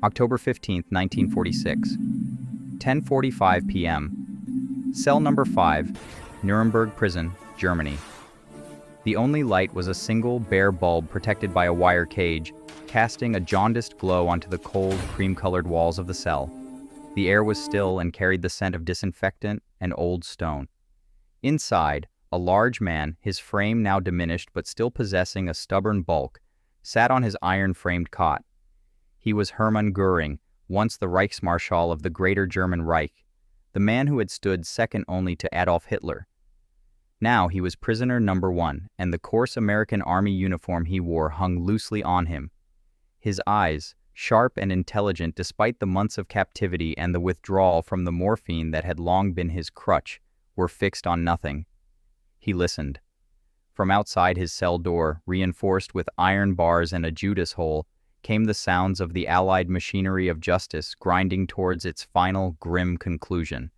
October 15, 1946. 10:45 p.m. Cell number 5, Nuremberg Prison, Germany. The only light was a single, bare bulb protected by a wire cage, casting a jaundiced glow onto the cold, cream-colored walls of the cell. The air was still and carried the scent of disinfectant and old stone. Inside, a large man, his frame now diminished but still possessing a stubborn bulk, sat on his iron-framed cot. He was Hermann Göring, once the Reichsmarschall of the Greater German Reich, the man who had stood second only to Adolf Hitler. Now he was prisoner number 1, and the coarse American Army uniform he wore hung loosely on him. His eyes, sharp and intelligent despite the months of captivity and the withdrawal from the morphine that had long been his crutch, were fixed on nothing. He listened. From outside his cell door, reinforced with iron bars and a Judas hole, came the sounds of the Allied machinery of justice grinding towards its final, grim conclusion.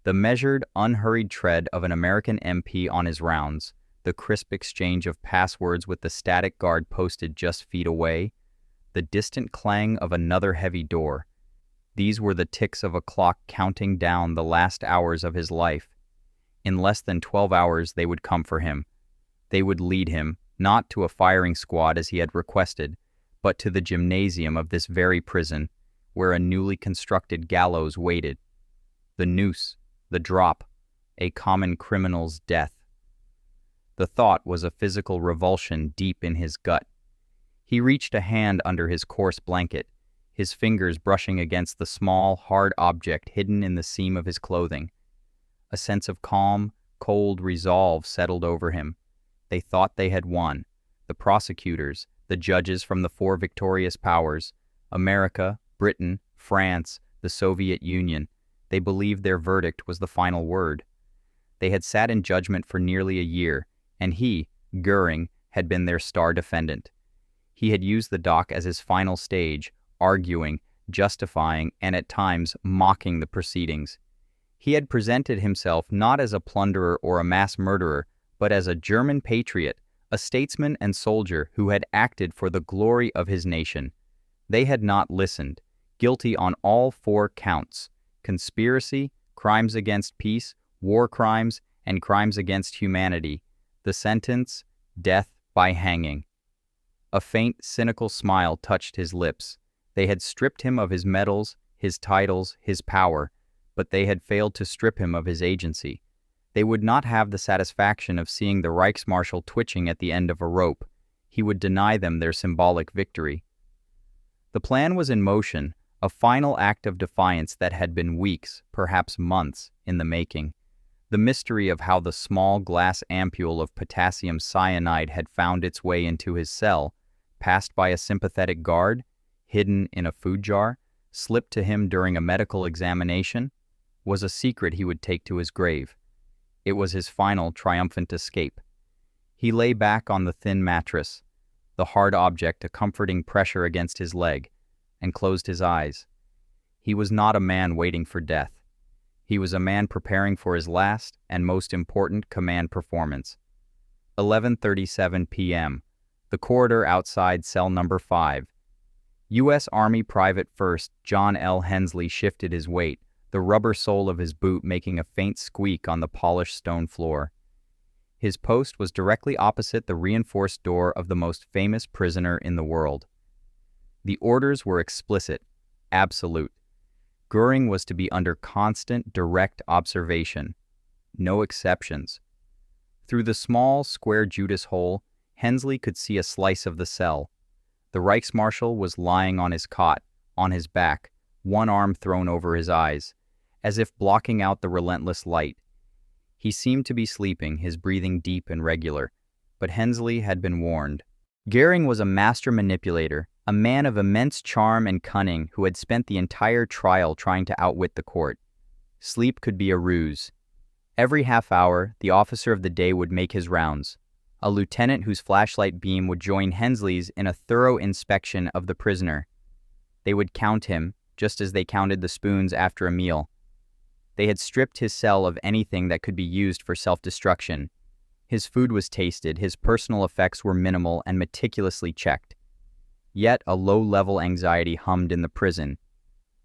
The measured, unhurried tread of an American MP on his rounds, the crisp exchange of passwords with the static guard posted just feet away, the distant clang of another heavy door. These were the ticks of a clock counting down the last hours of his life. In less than 12 hours they would come for him. They would lead him, not to a firing squad as he had requested, but to the gymnasium of this very prison, where a newly constructed gallows waited. The noose, the drop, a common criminal's death. The thought was a physical revulsion deep in his gut. He reached a hand under his coarse blanket, his fingers brushing against the small, hard object hidden in the seam of his clothing. A sense of calm, cold resolve settled over him. They thought they had won. The prosecutors, the judges from the 4 victorious powers, America, Britain, France, the Soviet Union, they believed their verdict was the final word. They had sat in judgment for nearly a year, and he, Göring, had been their star defendant. He had used the dock as his final stage, arguing, justifying, and at times mocking the proceedings. He had presented himself not as a plunderer or a mass murderer, but as a German patriot, a statesman and soldier who had acted for the glory of his nation. They had not listened, guilty on all 4 counts: conspiracy, crimes against peace, war crimes, and crimes against humanity. The sentence, death by hanging. A faint, cynical smile touched his lips. They had stripped him of his medals, his titles, his power, but they had failed to strip him of his agency. They would not have the satisfaction of seeing the Reichsmarschall twitching at the end of a rope. He would deny them their symbolic victory. The plan was in motion, a final act of defiance that had been weeks, perhaps months, in the making. The mystery of how the small glass ampule of potassium cyanide had found its way into his cell, passed by a sympathetic guard, hidden in a food jar, slipped to him during a medical examination, was a secret he would take to his grave. It was his final triumphant escape. He lay back on the thin mattress, the hard object a comforting pressure against his leg, and closed his eyes. He was not a man waiting for death. He was a man preparing for his last and most important command performance. 11:37 p.m. The corridor outside cell number 5. U.S. Army Private First John L. Hensley shifted his weight, the rubber sole of his boot making a faint squeak on the polished stone floor. His post was directly opposite the reinforced door of the most famous prisoner in the world. The orders were explicit, absolute. Göring was to be under constant, direct observation. No exceptions. Through the small, square Judas hole, Hensley could see a slice of the cell. The Reichsmarschall was lying on his cot, on his back, one arm thrown over his eyes, as if blocking out the relentless light. He seemed to be sleeping, his breathing deep and regular, but Hensley had been warned. Göring was a master manipulator, a man of immense charm and cunning who had spent the entire trial trying to outwit the court. Sleep could be a ruse. Every half hour, the officer of the day would make his rounds. A lieutenant whose flashlight beam would join Hensley's in a thorough inspection of the prisoner. They would count him, just as they counted the spoons after a meal. They had stripped his cell of anything that could be used for self-destruction. His food was tasted, his personal effects were minimal and meticulously checked. Yet a low-level anxiety hummed in the prison.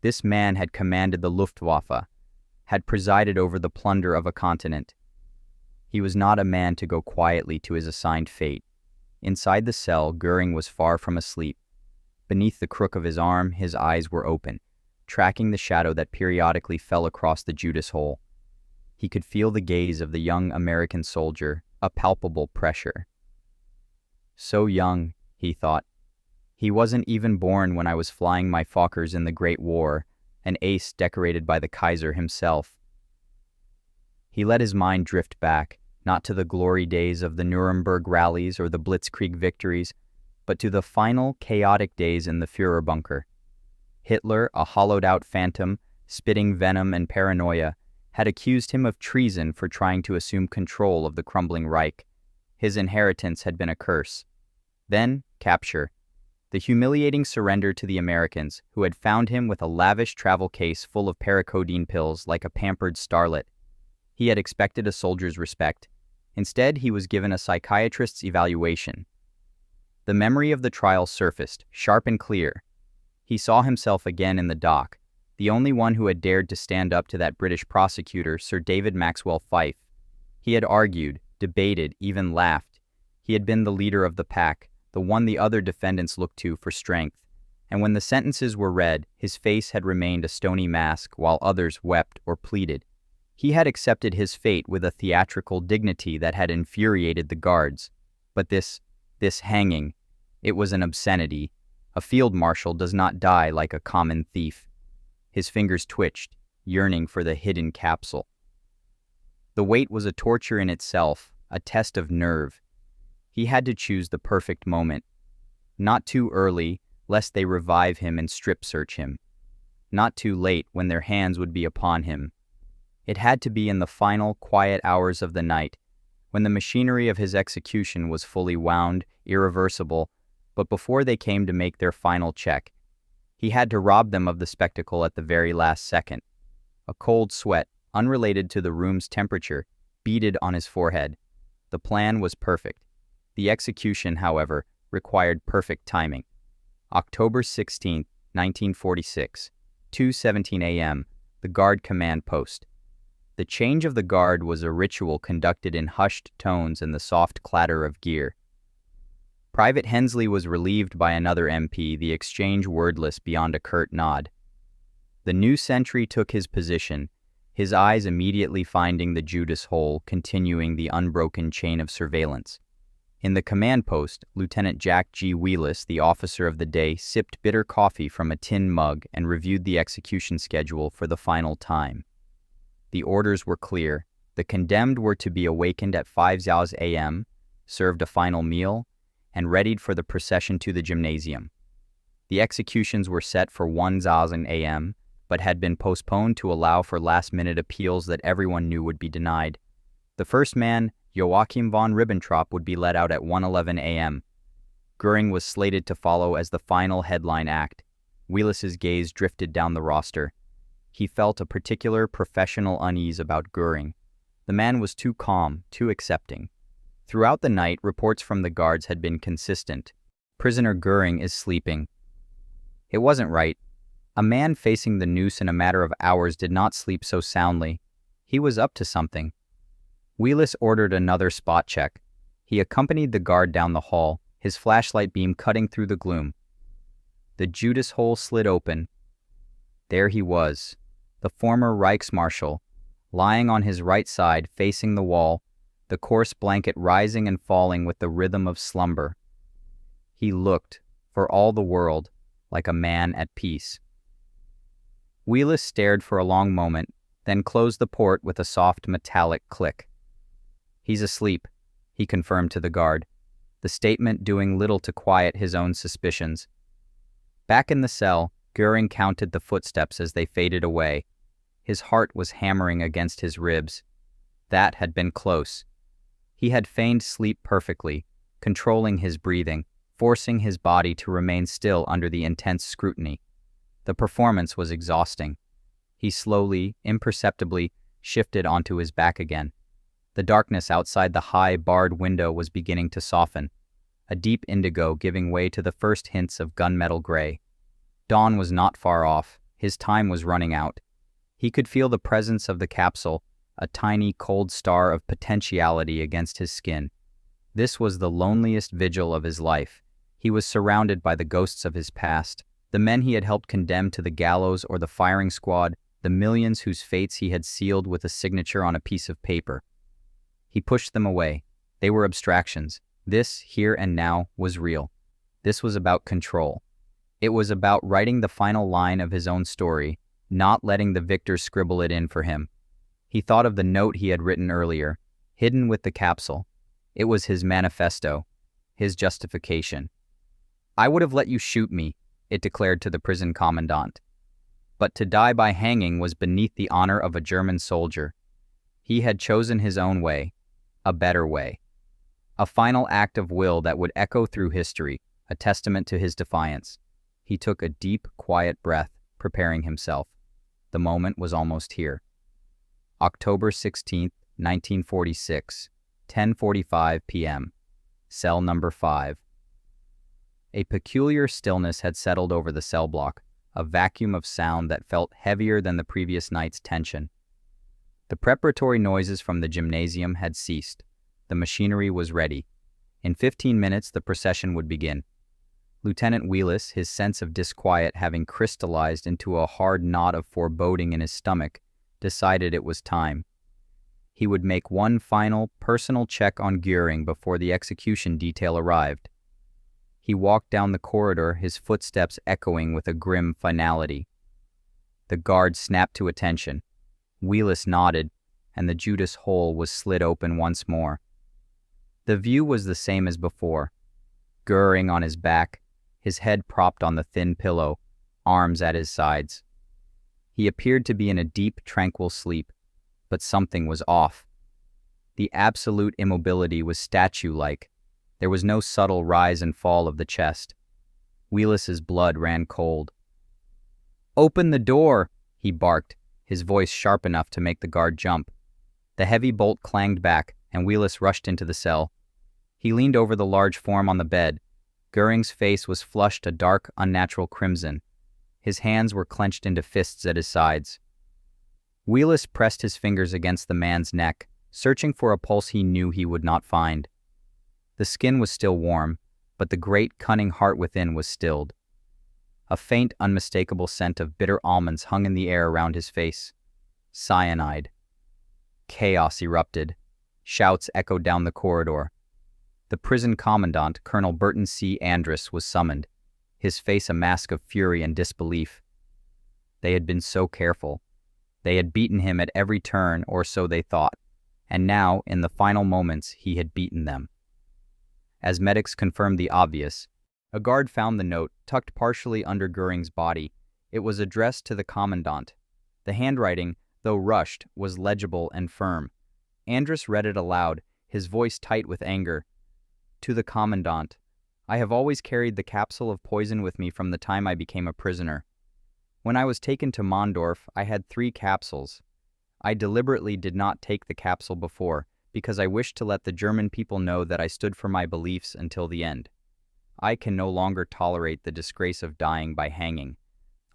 This man had commanded the Luftwaffe, had presided over the plunder of a continent. He was not a man to go quietly to his assigned fate. Inside the cell, Göring was far from asleep. Beneath the crook of his arm, his eyes were open, tracking the shadow that periodically fell across the Judas hole. He could feel the gaze of the young American soldier, a palpable pressure. So young, he thought. He wasn't even born when I was flying my Fokkers in the Great War, an ace decorated by the Kaiser himself. He let his mind drift back, not to the glory days of the Nuremberg rallies or the Blitzkrieg victories, but to the final, chaotic days in the Führer bunker. Hitler, a hollowed-out phantom, spitting venom and paranoia, had accused him of treason for trying to assume control of the crumbling Reich. His inheritance had been a curse. Then, capture. The humiliating surrender to the Americans, who had found him with a lavish travel case full of paracodeine pills like a pampered starlet. He had expected a soldier's respect. Instead, he was given a psychiatrist's evaluation. The memory of the trial surfaced, sharp and clear. He saw himself again in the dock, the only one who had dared to stand up to that British prosecutor, Sir David Maxwell Fyfe. He had argued, debated, even laughed. He had been the leader of the pack, the one the other defendants looked to for strength. And when the sentences were read, his face had remained a stony mask while others wept or pleaded. He had accepted his fate with a theatrical dignity that had infuriated the guards. But this hanging, it was an obscenity. A field marshal does not die like a common thief. His fingers twitched, yearning for the hidden capsule. The wait was a torture in itself, a test of nerve. He had to choose the perfect moment. Not too early, lest they revive him and strip-search him. Not too late, when their hands would be upon him. It had to be in the final, quiet hours of the night, when the machinery of his execution was fully wound, irreversible, but before they came to make their final check. He had to rob them of the spectacle at the very last second. A cold sweat, unrelated to the room's temperature, beaded on his forehead. The plan was perfect. The execution, however, required perfect timing. October 16, 1946, 2:17 a.m., the guard command post. The change of the guard was a ritual conducted in hushed tones and the soft clatter of gear. Private Hensley was relieved by another MP, the exchange wordless beyond a curt nod. The new sentry took his position, his eyes immediately finding the Judas hole, continuing the unbroken chain of surveillance. In the command post, Lieutenant Jack G. Wheelis, the officer of the day, sipped bitter coffee from a tin mug and reviewed the execution schedule for the final time. The orders were clear. The condemned were to be awakened at 5 a.m., served a final meal, and readied for the procession to the gymnasium. The executions were set for 1 a.m., but had been postponed to allow for last-minute appeals that everyone knew would be denied. The first man, Joachim von Ribbentrop, would be let out at 1:11 a.m. Göring was slated to follow as the final headline act. Wheelis's gaze drifted down the roster. He felt a particular professional unease about Göring. The man was too calm, too accepting. Throughout the night, reports from the guards had been consistent. Prisoner Göring is sleeping. It wasn't right. A man facing the noose in a matter of hours did not sleep so soundly. He was up to something. Wheelis ordered another spot check. He accompanied the guard down the hall, his flashlight beam cutting through the gloom. The Judas hole slid open. There he was, the former Reichsmarschall, lying on his right side facing the wall, the coarse blanket rising and falling with the rhythm of slumber. He looked, for all the world, like a man at peace. Wheelis stared for a long moment, then closed the port with a soft metallic click. "He's asleep," he confirmed to the guard, the statement doing little to quiet his own suspicions. Back in the cell, Göring counted the footsteps as they faded away. His heart was hammering against his ribs. That had been close. He had feigned sleep perfectly, controlling his breathing, forcing his body to remain still under the intense scrutiny. The performance was exhausting. He slowly, imperceptibly, shifted onto his back again. The darkness outside the high, barred window was beginning to soften. a deep indigo giving way to the first hints of gunmetal gray. Dawn was not far off. His time was running out. He could feel the presence of the capsule, a tiny, cold star of potentiality against his skin. This was the loneliest vigil of his life. He was surrounded by the ghosts of his past, the men he had helped condemn to the gallows or the firing squad, the millions whose fates he had sealed with a signature on a piece of paper. He pushed them away. They were abstractions. This, here and now, was real. This was about control. It was about writing the final line of his own story, not letting the victors scribble it in for him. He thought of the note he had written earlier, hidden with the capsule. It was his manifesto, his justification. "I would have let you shoot me," it declared to the prison commandant. But to die by hanging was beneath the honor of a German soldier. He had chosen his own way, a better way. A final act of will that would echo through history, a testament to his defiance. He took a deep, quiet breath, preparing himself. The moment was almost here. October 16th, 1946, 10:45 p.m. Cell number 5. A peculiar stillness had settled over the cell block, a vacuum of sound that felt heavier than the previous night's tension. The preparatory noises from the gymnasium had ceased. The machinery was ready. In 15 minutes, the procession would begin. Lieutenant Wheelis, his sense of disquiet having crystallized into a hard knot of foreboding in his stomach, decided it was time. He would make one final, personal check on Göring before the execution detail arrived. He walked down the corridor, his footsteps echoing with a grim finality. The guard snapped to attention. Wheelis nodded, and the Judas hole was slid open once more. The view was the same as before. Göring on his back, his head propped on the thin pillow, arms at his sides. He appeared to be in a deep, tranquil sleep, but something was off. The absolute immobility was statue-like. There was no subtle rise and fall of the chest. Wheelis's blood ran cold. "Open the door!" he barked, his voice sharp enough to make the guard jump. The heavy bolt clanged back, and Wheelis rushed into the cell. He leaned over the large form on the bed. Göring's face was flushed a dark, unnatural crimson. His hands were clenched into fists at his sides. Wheelis pressed his fingers against the man's neck, searching for a pulse he knew he would not find. The skin was still warm, but the great, cunning heart within was stilled. A faint, unmistakable scent of bitter almonds hung in the air around his face. Cyanide. Chaos erupted. Shouts echoed down the corridor. The prison commandant, Colonel Burton C. Andrus, was summoned, his face a mask of fury and disbelief. They had been so careful. They had beaten him at every turn, or so they thought, and now, in the final moments, he had beaten them. As medics confirmed the obvious, a guard found the note tucked partially under Göring's body. It was addressed to the commandant. The handwriting, though rushed, was legible and firm. Andrus read it aloud, his voice tight with anger. "To the commandant, I have always carried the capsule of poison with me from the time I became a prisoner. When I was taken to Mondorf, I had 3 capsules. I deliberately did not take the capsule before, because I wished to let the German people know that I stood for my beliefs until the end. I can no longer tolerate the disgrace of dying by hanging.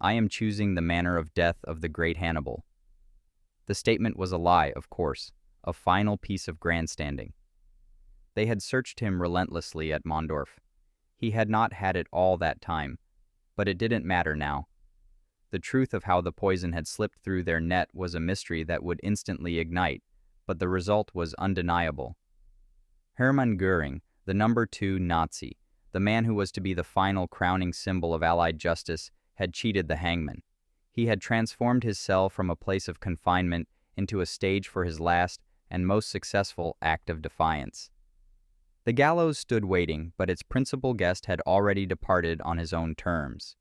I am choosing the manner of death of the great Hannibal." The statement was a lie, of course, a final piece of grandstanding. They had searched him relentlessly at Mondorf. He had not had it all that time, but it didn't matter now. The truth of how the poison had slipped through their net was a mystery that would instantly ignite, but the result was undeniable. Hermann Göring, the number 2 Nazi, the man who was to be the final crowning symbol of Allied justice, had cheated the hangman. He had transformed his cell from a place of confinement into a stage for his last and most successful act of defiance. The gallows stood waiting, but its principal guest had already departed on his own terms.